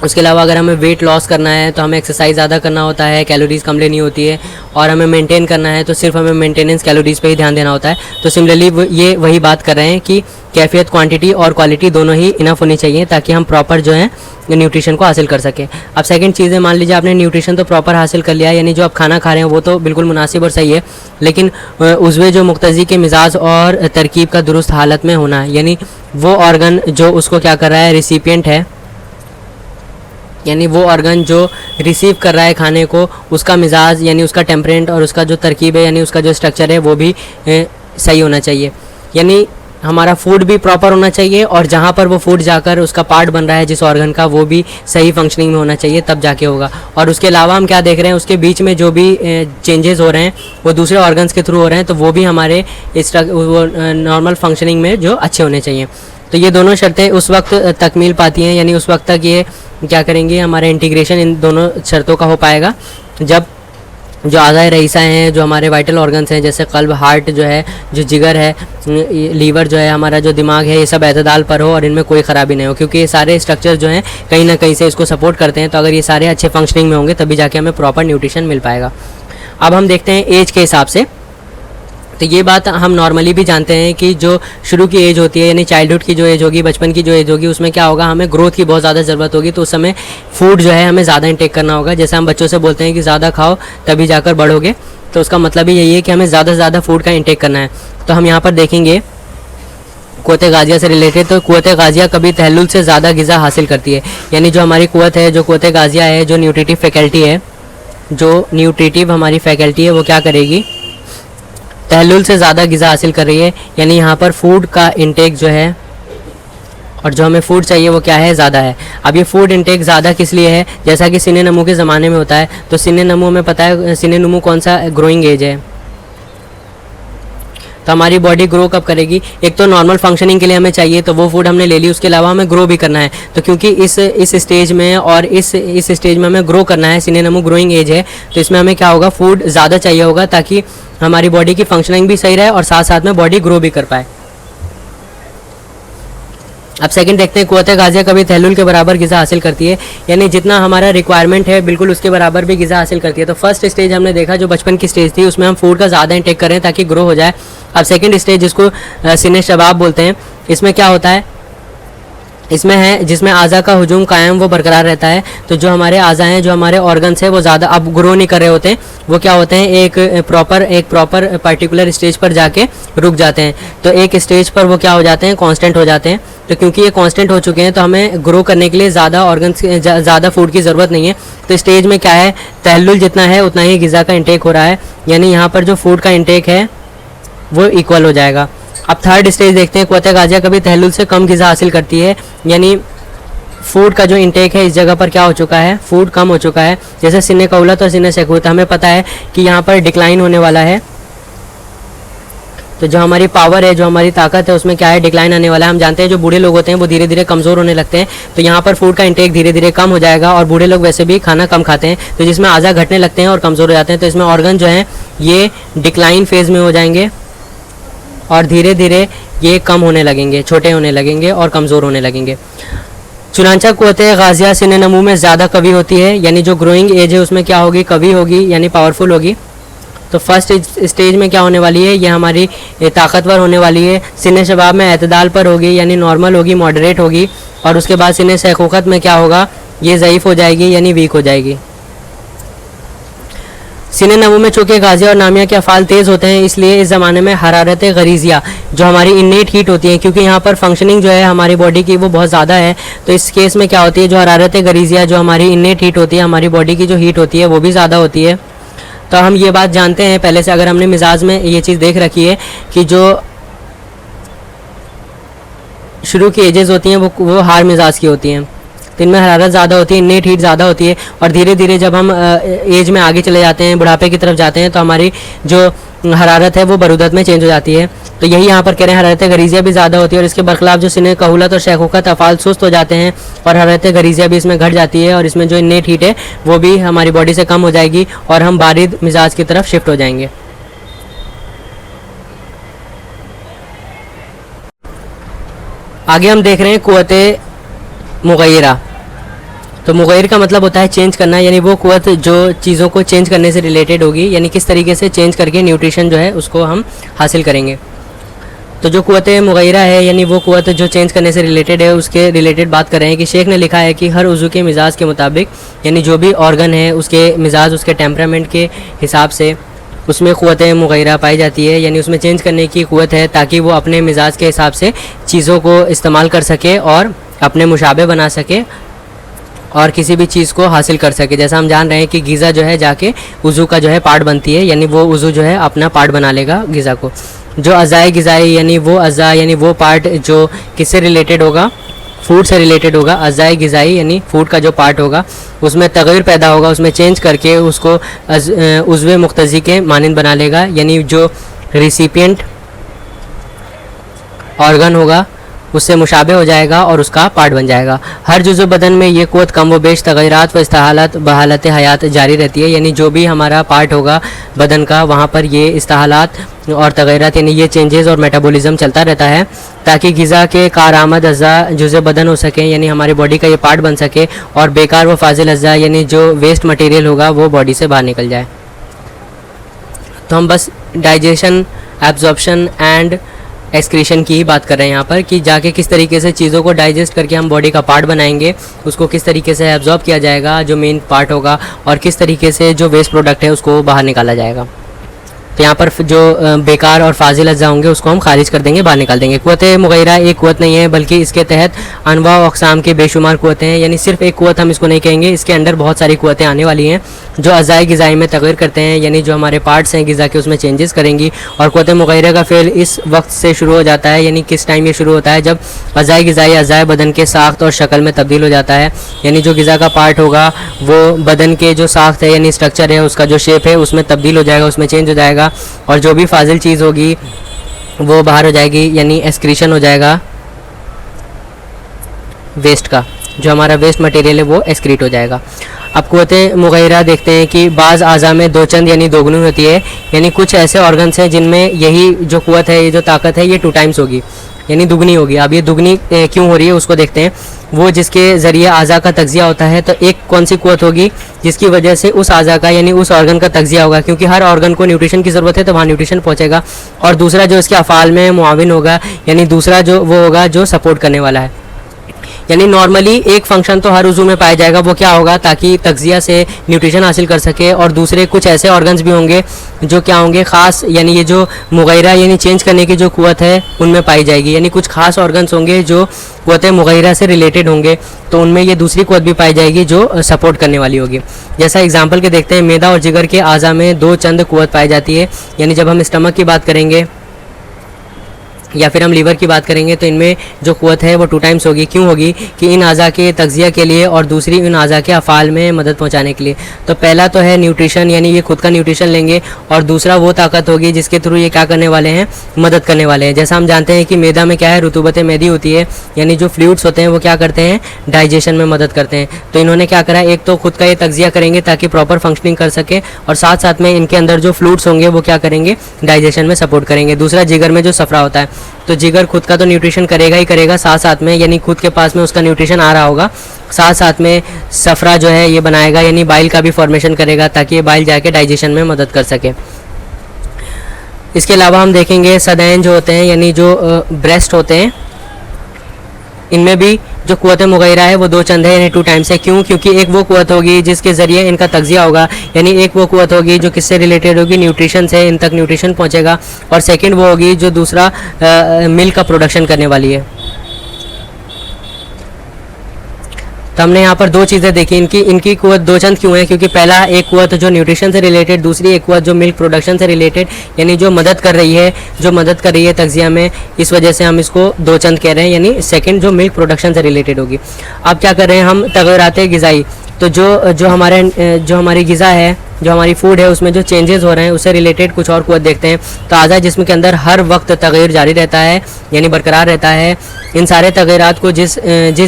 उसके अलावा अगर हमें वेट लॉस करना है तो हमें एक्सरसाइज ज़्यादा करना होता है, कैलोरीज़ कम लेनी होती है, और हमें मेंटेन करना है तो सिर्फ हमें मेंटेनेंस कैलोरीज़ पे ही ध्यान देना होता है। तो सिमिलरली ये वही बात कर रहे हैं कि कैफियत, क्वांटिटी और क्वालिटी दोनों ही इनफ होनी चाहिए ताकि हम प्रॉपर जो है न्यूट्रिशन को हासिल कर सकें। अब सेकंड चीज़ है, मान लीजिए आपने न्यूट्रिशन तो प्रॉपर हासिल कर लिया, यानी जो आप खाना खा रहे हैं वो तो बिल्कुल मुनासिब और सही है, लेकिन उज़्वे जो मुक्तज़ी के मिजाज और तरकीब का दुरुस्त हालत में होना, यानी वो ऑर्गन जो उसको क्या कर रहा है, रिसिपिएंट है, यानी वो ऑर्गन जो रिसीव कर रहा है खाने को, उसका मिजाज यानी उसका टेम्परेंट और उसका जो तरकीब है यानी उसका जो स्ट्रक्चर है वो भी सही होना चाहिए। यानी हमारा फूड भी प्रॉपर होना चाहिए और जहाँ पर वो फूड जाकर उसका पार्ट बन रहा है जिस ऑर्गन का, वो भी सही फंक्शनिंग में होना चाहिए, तब जाके होगा। और उसके अलावा हम क्या देख रहे हैं, उसके बीच में जो भी चेंजेस हो रहे हैं वो दूसरे ऑर्गन्स के थ्रू हो रहे हैं, तो वो भी हमारे नॉर्मल फंक्शनिंग में जो अच्छे होने चाहिए। तो ये दोनों शर्तें उस वक्त तकमील पाती हैं, यानी उस वक्त तक ये क्या करेंगे, हमारा इंटीग्रेशन इन दोनों शर्तों का हो पाएगा जब जो आज़ाए रईसा हैं, जो हमारे वाइटल ऑर्गन्स हैं जैसे कल्ब, हार्ट जो है, जो जिगर है, लीवर जो है, हमारा जो दिमाग है, ये सब एतदाल पर हो और इनमें कोई ख़राबी नहीं हो, क्योंकि ये सारे स्ट्रक्चर जो हैं कहीं ना कहीं से इसको सपोर्ट करते हैं। तो अगर ये सारे अच्छे फंक्शनिंग में होंगे तभी जाके हमें प्रॉपर न्यूट्रिशन मिल पाएगा। अब हम देखते हैं एज के हिसाब से तो ये बात हम नॉर्मली भी जानते हैं कि जो शुरू की एज होती है, यानी चाइल्डहुड की जो एज होगी, बचपन की जो एज होगी, उसमें क्या होगा, हमें ग्रोथ की बहुत ज़्यादा ज़रूरत होगी। तो उस समय फूड जो है हमें ज़्यादा इंटेक करना होगा। जैसे हम बच्चों से बोलते हैं कि ज़्यादा खाओ तभी जाकर बढ़ोगे, तो उसका मतलब ही यही है कि हमें ज़्यादा से ज़्यादा फूड का इंटेक करना है। तो हम यहाँ पर देखेंगे कुव्वत गाजिया से रिलेटेड, तो कुव्वत गाजिया कभी तहल्लुल से ज़्यादा ग़िज़ा हासिल करती है। यानी जो हमारी कुव्वत है, जो कुव्वत गाजिया है, जो न्यूट्रिटिव फैकल्टी है, जो न्यूट्रिटिव हमारी फैकल्टी है, वो क्या करेगी, तहल्लुल से ज़्यादा ग़िज़ा हासिल कर रही है। यानी यहाँ पर फूड का इंटेक जो है और जो हमें फूड चाहिए वो क्या है, ज़्यादा है। अब ये फूड इंटेक ज़्यादा किस लिए है, जैसा कि सिने नमू के ज़माने में होता है। तो सिने नमू हमें पता है, सिने नमू कौन सा ग्रोइंग एज है। तो हमारी बॉडी ग्रो कब करेगी, एक तो नॉर्मल फंक्शनिंग के लिए हमें चाहिए, तो वो फूड हमने ले ली, उसके अलावा हमें ग्रो भी करना है। तो क्योंकि इस स्टेज में और इस स्टेज में हमें ग्रो करना है, सिने नमू ग्रोइंग एज है, तो इसमें हमें क्या होगा, फूड ज़्यादा चाहिए होगा ताकि हमारी बॉडी की फंक्शनिंग भी सही रहे और साथ साथ में बॉडी ग्रो भी कर पाए। अब सेकंड देखते हैं, कुव्वत गाजिया कभी तहल्लुल के बराबर ग़िज़ा हासिल करती है। यानी जितना हमारा रिक्वायरमेंट है बिल्कुल उसके बराबर भी ग़िज़ा हासिल करती है। तो फर्स्ट स्टेज हमने देखा जो बचपन की स्टेज थी, उसमें हम फूड का ज़्यादा इंटेक करें ताकि ग्रो हो जाए। अब सेकंड स्टेज जिसको सिने शबाब बोलते हैं, इसमें क्या होता है, इसमें है जिसमें आज़ा का हुजूम कायम वो बरकरार रहता है। तो जो हमारे आज़ा हैं, जो हमारे ऑर्गन्स हैं, वो ज़्यादा अब ग्रो नहीं कर रहे होते हैं, वो क्या होते हैं, एक प्रॉपर पर्टिकुलर स्टेज पर जाके रुक जाते हैं। तो एक स्टेज पर वो क्या हो जाते हैं, कांस्टेंट हो जाते हैं। तो क्योंकि ये कांस्टेंट हो चुके हैं तो हमें ग्रो करने के लिए ज़्यादा ऑर्गन्स ज़्यादा फूड की ज़रूरत नहीं है। तो स्टेज में क्या है, तहल्लुल जितना है उतना ही ग़िज़ा का इंटेक हो रहा है। यानी यहाँ पर जो फूड का इंटेक है वो इक्वल हो जाएगा। अब थर्ड स्टेज देखते हैं, कुव्वत गाजिया कभी तहल्लुल से कम ग़िज़ा हासिल करती है। यानी फूड का जो इंटेक है इस जगह पर क्या हो चुका है, फूड कम हो चुका है। जैसे सिने कौलत और सिने शेखूत, हमें पता है कि यहाँ पर डिक्लाइन होने वाला है। तो जो हमारी पावर है, जो हमारी ताकत है, उसमें क्या है, डिक्लाइन आने वाला है। हम जानते हैं जो बूढ़े लोग होते हैं वो धीरे धीरे कमज़ोर होने लगते हैं। तो यहाँ पर फूड का इंटेक धीरे धीरे कम हो जाएगा और बूढ़े लोग वैसे भी खाना कम खाते हैं, तो जिसमें आज़ा घटने लगते हैं और कमज़ोर हो जाते हैं। तो इसमें ऑर्गन जो हैं ये डिक्लाइन फेज़ में हो जाएंगे और धीरे धीरे ये कम होने लगेंगे, छोटे होने लगेंगे और कमज़ोर होने लगेंगे। चुनांचा कुव्वत गाजिया सिने नमू में ज़्यादा कवी होती है। यानी जो ग्रोइंग एज है उसमें क्या होगी, कवी होगी, यानी पावरफुल होगी। तो फर्स्ट स्टेज में क्या होने वाली है, ये हमारी ताकतवर होने वाली है। सिने शबाब में एतदाल पर होगी, यानी नॉर्मल होगी, मॉडरेट होगी। और उसके बाद सिने शैखूकत में क्या होगा, ये ज़ईफ़ हो जाएगी, यानी वीक हो जाएगी। सिने नमू में चूँकि गाजिया और नामिया के अफ़ाल तेज़ होते हैं, इसलिए इस ज़माने में हरारत गरीज़िया जो हमारी इन्नेट हीट होती है, क्योंकि यहाँ पर फंक्शनिंग जो है हमारी बॉडी की वो बहुत ज़्यादा है। तो इस केस में क्या होती है, जो हरारत गरीज़िया जो हमारी इन्नेट हीट होती है, हमारी बॉडी की जो हीट होती है वो भी ज़्यादा होती है। तो हम ये बात जानते हैं पहले से, अगर हमने मिजाज में ये चीज़ देख रखी है कि जो शुरू की एजेस होती हैं वो हार मिजाज की होती हैं, तो इनमें हरारत ज़्यादा होती है, इन्नेट हीट ज़्यादा होती है। और धीरे धीरे जब हम एज में आगे चले जाते हैं, बुढ़ापे की तरफ जाते हैं, तो हमारी जो हरारत है वो बरूदत में चेंज हो जाती है। तो यही यहाँ पर कह रहे हैं, हरारत गरीज़िया भी ज़्यादा होती है। और इसके बरखिलाफ़ जो सिने कहूलत और शैखूकत अफ़ाल सुस्त हो जाते हैं और हरारत गरीज़िया भी इसमें घट जाती है। और इसमें जो इन्नेट हीट है वो भी हमारी बॉडी से कम हो जाएगी और हम बारिद मिजाज की तरफ शिफ्ट हो जाएंगे। आगे हम देख रहे हैं कुव्वत मुग़य्यरा। तो मुग़य्यर का मतलब होता है चेंज करना, यानी वो कुव्वत जो चीज़ों को चेंज करने से रिलेटेड होगी, यानी किस तरीके से चेंज करके न्यूट्रिशन जो है उसको हम हासिल करेंगे। तो जो कुव्वत मुग़य्यरा है, यानी वो कुव्वत जो चेंज करने से रिलेटेड है, उसके रिलेटेड बात कर रहे हैं कि शेख ने लिखा है कि हर उज़ू के मिजाज के मुताबिक, यानी जो भी ऑर्गन है उसके मिजाज, उसके टेम्परामेंट के हिसाब से उसमें कुव्वत मुग़य्यरा पाई जाती है। यानी उसमें चेंज करने की कुव्वत है ताकि वो अपने मिजाज के हिसाब से चीज़ों को इस्तेमाल कर सके और अपने मुशाबे बना सके और किसी भी चीज़ को हासिल कर सके। जैसा हम जान रहे हैं कि ग़िज़ा जो है जाके वज़ू का जो है पार्ट बनती है, यानी वो वज़ू जो है अपना पार्ट बना लेगा ग़िज़ा को। जो अज़ाए ग़िज़ाई, यानी वो अज़ा, यानी वो पार्ट जो किससे रिलेटेड होगा, फूड से रिलेटेड होगा। अज़ाए ग़िज़ाई यानी फूड का जो पार्ट होगा उसमें तग़य्युर पैदा होगा, उसमें चेंज करके उसको उज़्व मुक़्तज़ी के मानिंद बना लेगा। यानी जो रिसिपिएंट ऑर्गन होगा उससे मुशाबे हो जाएगा और उसका पार्ट बन जाएगा। हर जुज़्व बदन में ये कुव्वत कम व बेश तग़य्युरात व इस्तिहालात बहालत हयात जारी रहती है। यानी जो भी हमारा पार्ट होगा बदन का, वहाँ पर ये इस्तिहालात और तग़य्युरात यानी ये चेंजेस और मेटाबॉलिज्म चलता रहता है ताकि ग़िज़ा के कारआमद अज़्ज़ा जुज़्व बदन हो सकें, यानी हमारी बॉडी का ये पार्ट बन सके, और बेकार व फाजिल अज़्ज़ा यानी जो वेस्ट मटीरियल होगा वो बॉडी से बाहर निकल जाए। तो हम बस डाइजेशन एब्जॉर्प्शन एंड एक्सक्रीशन की ही बात कर रहे हैं यहाँ पर, कि जाके किस तरीके से चीज़ों को डाइजेस्ट करके हम बॉडी का पार्ट बनाएंगे, उसको किस तरीके से एब्जॉर्ब किया जाएगा जो मेन पार्ट होगा, और किस तरीके से जो वेस्ट प्रोडक्ट है उसको बाहर निकाला जाएगा। तो यहाँ पर जो बेकार और फाजिल अज्जा होंगे उसको हम खारिज कर देंगे, बाहर निकाल देंगे। कुव्वत मुगैरा एक कुव्वत नहीं है, बल्कि इसके तहत अनवा व अक़साम के बेशुमार कुव्वतें हैं। यानी सिर्फ एक कुव्वत हम इसको नहीं कहेंगे, इसके अंदर बहुत सारी कुव्वतें आने वाली हैं जो अज़ाए ग़िज़ाई में तग़य्युर करते हैं, यानी जो हमारे पार्ट्स हैं ग़िज़ा के उसमें चेंजेस करेंगी। और कुव्वत मुगैरा का फ़ेल इस वक्त से शुरू हो जाता है, यानी किस टाइम ये शुरू होता है, जब अज़ाए ग़िज़ाई अज़ाए बदन के साख्त और शक्ल में तब्दील हो जाता है। यानी जो ग़िज़ा का पार्ट होगा वो बदन के जो साख्त है यानी स्ट्रक्चर है उसका जो शेप है उसमें तब्दील हो जाएगा, उसमें चेंज हो जाएगा, और जो भी फाजिल चीज़ होगी वो बाहर हो जाएगी, यानी एक्सक्रीशन हो जाएगा वेस्ट का, जो हमारा वेस्ट मटेरियल है वो एक्सक्रीट हो जाएगा। अब कुव्वत मुगैरा देखते हैं कि बाज़ आज़ा में दो चंद यानी दोगुनी होती है, यानी कुछ ऐसे ऑर्गन्स हैं जिनमें यही जो कुव्वत है, ये जो ताकत है ये 2 टाइम्स होगी, यानी दुगनी होगी। अब ये दुगनी क्यों हो रही है उसको देखते हैं। वो जिसके ज़रिए आज़ा का तज्ज़िया होता है, तो एक कौन सी कुव्वत होगी जिसकी वजह से उस आज़ा का यानी उस ऑर्गन का तज्ज़िया होगा, क्योंकि हर ऑर्गन को न्यूट्रिशन की ज़रूरत है तो वहाँ न्यूट्रिशन पहुँचेगा। और दूसरा जो इसके अफ़ाल में मुआविन होगा, यानी दूसरा जो वो होगा जो सपोर्ट करने वाला है। यानी नॉर्मली एक फंक्शन तो हर उज़ू में पाया जाएगा, वो क्या होगा, ताकि तग़ज़िया से न्यूट्रिशन हासिल कर सके। और दूसरे कुछ ऐसे ऑर्गन्स भी होंगे जो क्या होंगे ख़ास, यानी ये जो मुगैरा यानी चेंज करने की जो कुव्वत है उनमें पाई जाएगी, यानी कुछ खास ऑर्गन्स होंगे जो कुव्वत मुगैरा से रिलेटेड होंगे, तो उनमें ये दूसरी कुव्वत भी पाई जाएगी जो सपोर्ट करने वाली होगी। जैसा एग्जाम्पल के देखते हैं, मैदा और जिगर के आज़ा में 2 चंद कुव्वत पाई जाती है। यानी जब हम स्टमक की बात करेंगे या फिर हम लीवर की बात करेंगे तो इनमें जो कुव्वत है वो 2 टाइम्स होगी। क्यों होगी, कि इन आज़ा के तग़ज़िया के लिए और दूसरी इन आज़ा के अफ़ाल में मदद पहुंचाने के लिए। तो पहला तो है न्यूट्रिशन, यानी ये खुद का न्यूट्रिशन लेंगे, और दूसरा वो ताकत होगी जिसके थ्रू ये क्या करने वाले हैं, मदद करने वाले हैं। जैसा हम जानते हैं कि मैदा में क्या है, रुतूबत मैदी होती है, यानी जो फ्लूइड्स होते हैं वो क्या करते हैं, डाइजेशन में मदद करते हैं। तो इन्होंने क्या करा, एक तो खुद का ये तग़ज़िया करेंगे ताकि प्रॉपर फंक्शनिंग कर सके, और साथ साथ में इनके अंदर जो फ्लूइड्स होंगे वो क्या करेंगे, डाइजेशन में सपोर्ट करेंगे। दूसरा जिगर में जो सफ़रा होता है, तो जिगर खुद का तो न्यूट्रिशन करेगा ही करेगा, साथ साथ में यानी खुद के पास में उसका न्यूट्रिशन आ रहा होगा, साथ साथ में सफ़रा जो है ये बनाएगा, यानी बाइल का भी फॉर्मेशन करेगा ताकि ये बाइल जाके डाइजेशन में मदद कर सके। इसके अलावा हम देखेंगे सदैन जो होते हैं, यानी जो ब्रेस्ट होते हैं, इनमें भी जो कुव्वत मुगैरा है वो 2 चंद है, यानी 2 टाइम्स है। क्यों, क्योंकि एक वो कुव्वत होगी जिसके ज़रिए इनका तग़ज़िया होगा, यानी एक वो कुव्वत होगी जो किससे रिलेटेड होगी, न्यूट्रिशन से, इन तक न्यूट्रिशन पहुंचेगा। और सेकंड वो होगी जो दूसरा मिल्क का प्रोडक्शन करने वाली है। तो हमने यहाँ पर 2 चीज़ें देखी, इनकी कुव्वत 2 चंद क्यों है, क्योंकि पहला एक कुव्वत जो न्यूट्रिशन से रिलेटेड, दूसरी एक कुव्वत जो मिल्क प्रोडक्शन से रिलेटेड, यानी जो मदद कर रही है तग़ज़िया में, इस वजह से हम इसको 2 चंद कह रहे हैं, यानी सेकंड जो मिल्क प्रोडक्शन से रिलेटेड होगी। अब क्या कर रहे हैं हम, तग़य्युरात ग़िज़ाई, तो जो हमारी ग़िज़ा है, जो हमारी फूड है उसमें जो चेंजेस हो रहे हैं उससे रिलेटेड कुछ और कुव्वत देखते हैं। तो आज़ा जिस्म के अंदर हर वक्त तग़य्युर जारी रहता है, यानी बरकरार रहता है। इन सारे तग़य्युरात को जिस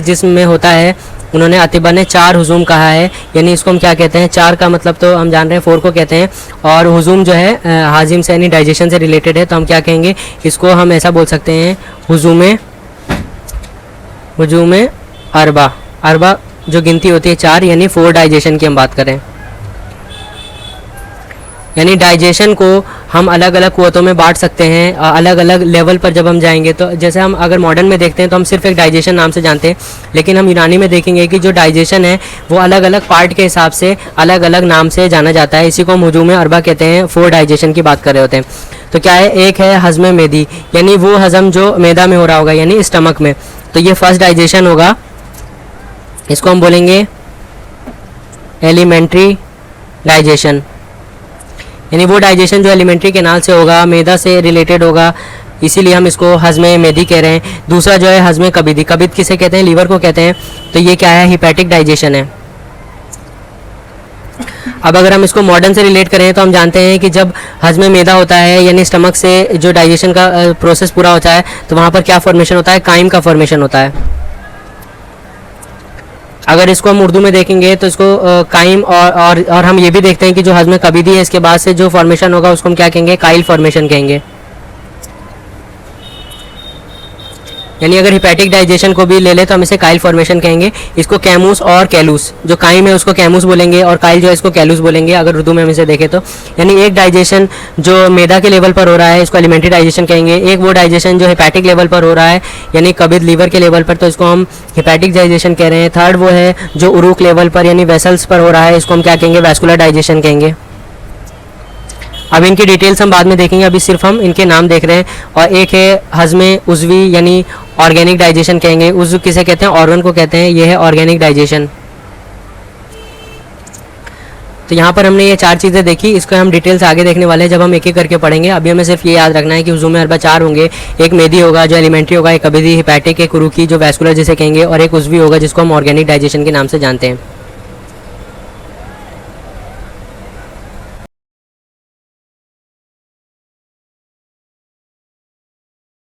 जिस्म में होता है उन्होंने अतिबा ने 4 हुजूम कहा है, यानी इसको हम क्या कहते हैं, 4 का मतलब तो हम जान रहे हैं 4 को कहते हैं, और हुजूम जो है हाजिम से यानी डाइजेशन से रिलेटेड है, तो हम क्या कहेंगे, इसको हम ऐसा बोल सकते हैं हुजूम अरबा जो गिनती होती है 4, यानी 4 डाइजेशन की हम बात करें। यानी डाइजेशन को हम अलग अलग कुव्वतों में बांट सकते हैं, अलग अलग लेवल पर जब हम जाएंगे। तो जैसे हम अगर मॉडर्न में देखते हैं तो हम सिर्फ एक डाइजेशन नाम से जानते हैं, लेकिन हम यूनानी में देखेंगे कि जो डाइजेशन है वो अलग अलग पार्ट के हिसाब से अलग अलग नाम से जाना जाता है। इसी को हम हुजूम अरबा कहते हैं, 4 डाइजेशन की बात कर रहे होते हैं। तो क्या है, एक है हज़म मैदी, यानी वो हज़म जो मैदा में हो रहा होगा, यानी स्टमक में, तो ये फर्स्ट डाइजेशन होगा, इसको हम बोलेंगे एलिमेंट्री डाइजेशन, यानी वो डाइजेशन जो एलिमेंट्री कैनाल से होगा, मैदा से रिलेटेड होगा, इसीलिए हम इसको हज़म मैदी कह रहे हैं। दूसरा जो है हज़म कबीदी, कबीद किसे कहते हैं, लीवर को कहते हैं, तो ये क्या है, हिपैटिक डाइजेशन है। अब अगर हम इसको मॉडर्न से रिलेट करें तो हम जानते हैं कि जब हज़म मैदा होता है, यानी स्टमक से जो डाइजेशन का प्रोसेस पूरा होता है, तो वहाँ पर क्या फॉर्मेशन होता है, काइम का फॉर्मेशन होता है। अगर इसको हम उर्दू में देखेंगे तो इसको काइम और हम ये भी देखते हैं कि जो हज़म कबीदी है इसके बाद से जो फॉर्मेशन होगा उसको हम क्या कहेंगे, काइल फॉर्मेशन कहेंगे। यानी अगर हिपैटिक डाइजेशन को भी ले ले तो हम इसे काइल फॉर्मेशन कहेंगे। इसको कैमूस और कैलूस, जो काइम है उसको कैमूस बोलेंगे और काइल जो है इसको कैलूस बोलेंगे अगर उर्दू में हम इसे देखें तो। यानी एक डाइजेशन जो मैदा के लेवल पर हो रहा है इसको एलिमेंट्री डाइजेशन कहेंगे, एक वो डाइजेशन जो हिपैटिक लेवल पर हो रहा है यानी कब्ज लीवर के लेवल पर, तो इसको हम हिपैटिक डाइजेशन कह रहे हैं। थर्ड वो है जो उरूक लेवल पर यानी वेसल्स पर हो रहा है, इसको हम क्या कहेंगे, वैस्कुलर डाइजेशन कहेंगे। अब इनकी डिटेल्स हम बाद में देखेंगे, अभी सिर्फ हम इनके नाम देख रहे हैं। और एक है हज़्म उज़वी यानी ऑर्गेनिक डाइजेशन कहेंगे। उज़्व किसे कहते हैं, ऑर्गन को कहते हैं, ये है ऑर्गेनिक डाइजेशन। तो यहाँ पर हमने ये 4 चीज़ें देखी, इसको हम डिटेल्स आगे देखने वाले हैं जब हम एक एक करके पढ़ेंगे। अभी हमें सिर्फ ये याद रखना है कि उज़्व में 4 होंगे, एक मेदी होगा जो एलिमेंट्री होगा, एक कब्जी हिपैटिक, एक उरूकी जो वैस्कुलर जिसे कहेंगे, और एक उज़्वी होगा जिसको हम ऑर्गेनिक डाइजेशन के नाम से जानते हैं।